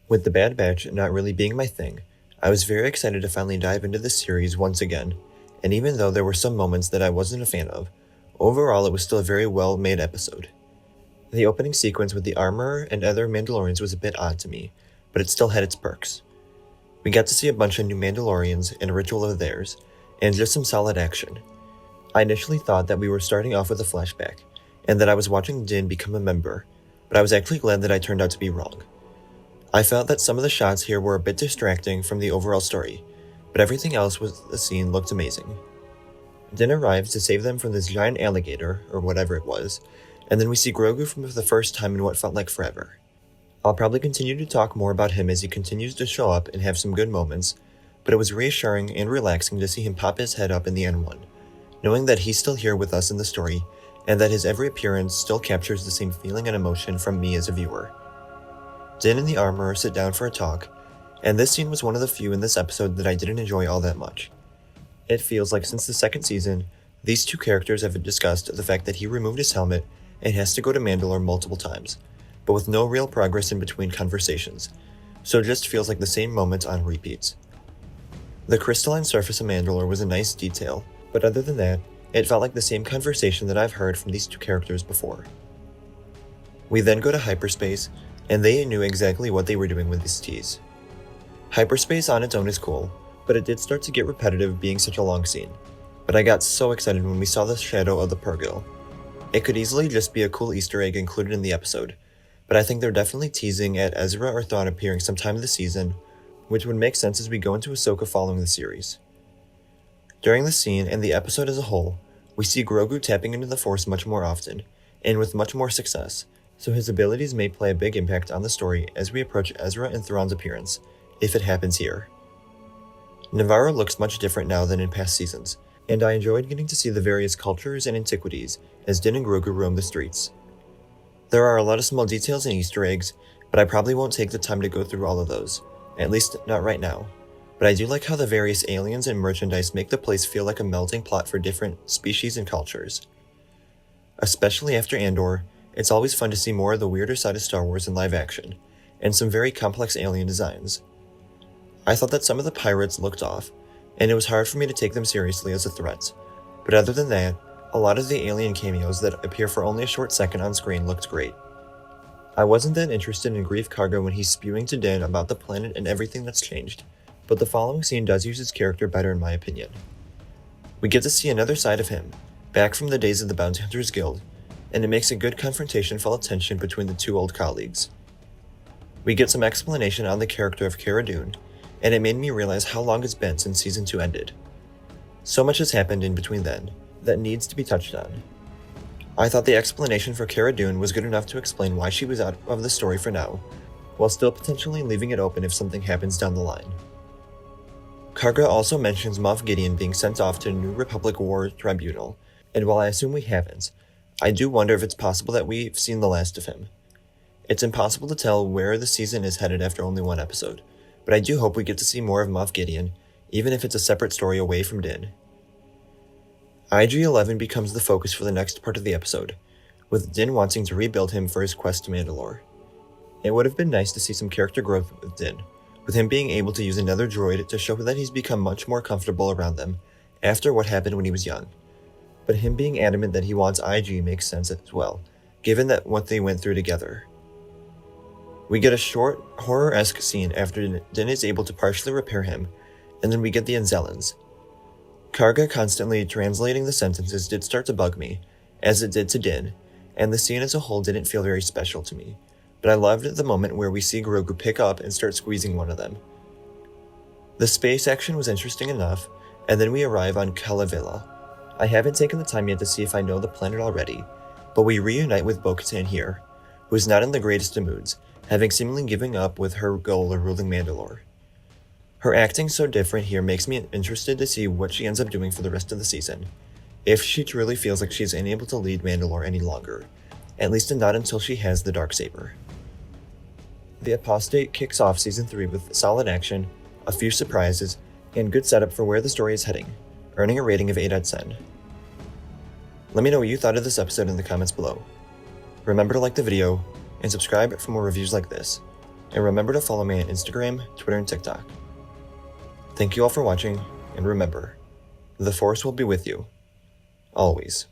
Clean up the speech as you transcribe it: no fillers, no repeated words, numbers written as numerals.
With The Bad Batch not really being my thing, I was very excited to finally dive into this series once again, and even though there were some moments that I wasn't a fan of, overall it was still a very well-made episode. The opening sequence with the armorer and other Mandalorians was a bit odd to me, but it still had its perks. We got to see a bunch of new Mandalorians and a ritual of theirs, and just some solid action. I initially thought that we were starting off with a flashback, and that I was watching Din become a member, but I was actually glad that I turned out to be wrong. I felt that some of the shots here were a bit distracting from the overall story, but everything else with the scene looked amazing. Din arrives to save them from this giant alligator, or whatever it was, and then we see Grogu for the first time in what felt like forever. I'll probably continue to talk more about him as he continues to show up and have some good moments, but it was reassuring and relaxing to see him pop his head up in the N1, knowing that he's still here with us in the story, and that his every appearance still captures the same feeling and emotion from me as a viewer. Din and the armorer sit down for a talk, and this scene was one of the few in this episode that I didn't enjoy all that much. It feels like since the second season, these two characters have discussed the fact that he removed his helmet and has to go to Mandalore multiple times, but with no real progress in between conversations, so it just feels like the same moments on repeats. The crystalline surface of Mandalore was a nice detail, but other than that, it felt like the same conversation that I've heard from these two characters before. We then go to Hyperspace, and they knew exactly what they were doing with this tease. Hyperspace on its own is cool, but it did start to get repetitive being such a long scene, but I got so excited when we saw the shadow of the Purrgil. It could easily just be a cool Easter egg included in the episode, but I think they're definitely teasing at Ezra or Thrawn appearing sometime this season, which would make sense as we go into Ahsoka following the series. During the scene and the episode as a whole, we see Grogu tapping into the Force much more often, and with much more success, so his abilities may play a big impact on the story as we approach Ezra and Thrawn's appearance, if it happens here. Navarro looks much different now than in past seasons, and I enjoyed getting to see the various cultures and antiquities as Din and Grogu roam the streets. There are a lot of small details and Easter eggs, but I probably won't take the time to go through all of those, at least not right now. But I do like how the various aliens and merchandise make the place feel like a melting pot for different species and cultures. Especially after Andor, it's always fun to see more of the weirder side of Star Wars in live action, and some very complex alien designs. I thought that some of the pirates looked off, and it was hard for me to take them seriously as a threat, but other than that, a lot of the alien cameos that appear for only a short second on screen looked great. I wasn't that interested in Grief Karga when he's spewing to Din about the planet and everything that's changed, but the following scene does use his character better in my opinion. We get to see another side of him, back from the days of the Bounty Hunters Guild, and it makes a good confrontation full of tension between the two old colleagues. We get some explanation on the character of Cara Dune, and it made me realize how long it's been since Season 2 ended. So much has happened in between then, that needs to be touched on. I thought the explanation for Cara Dune was good enough to explain why she was out of the story for now, while still potentially leaving it open if something happens down the line. Karga also mentions Moff Gideon being sent off to a New Republic War Tribunal, and while I assume we haven't, I do wonder if it's possible that we've seen the last of him. It's impossible to tell where the season is headed after only one episode, but I do hope we get to see more of Moff Gideon, even if it's a separate story away from Din. IG-11 becomes the focus for the next part of the episode, with Din wanting to rebuild him for his quest to Mandalore. It would have been nice to see some character growth with Din, with him being able to use another droid to show that he's become much more comfortable around them after what happened when he was young. But him being adamant that he wants IG makes sense as well, given that what they went through together. We get a short, horror-esque scene after Din is able to partially repair him, and then we get the Anzellans. Karga constantly translating the sentences did start to bug me, as it did to Din, and the scene as a whole didn't feel very special to me, but I loved the moment where we see Grogu pick up and start squeezing one of them. The space action was interesting enough, and then we arrive on Calavilla. I haven't taken the time yet to see if I know the planet already, but we reunite with Bo-Katan here, who is not in the greatest of moods, having seemingly given up with her goal of ruling Mandalore. Her acting so different here makes me interested to see what she ends up doing for the rest of the season, if she truly feels like she's unable to lead Mandalore any longer, at least not until she has the Darksaber. The Apostate kicks off Season 3 with solid action, a few surprises, and good setup for where the story is heading, earning a rating of 8 out of 10. Let me know what you thought of this episode in the comments below. Remember to like the video, and subscribe for more reviews like this. and remember to follow me on Instagram, Twitter, and TikTok. Thank you all for watching, and remember, the Force will be with you, always.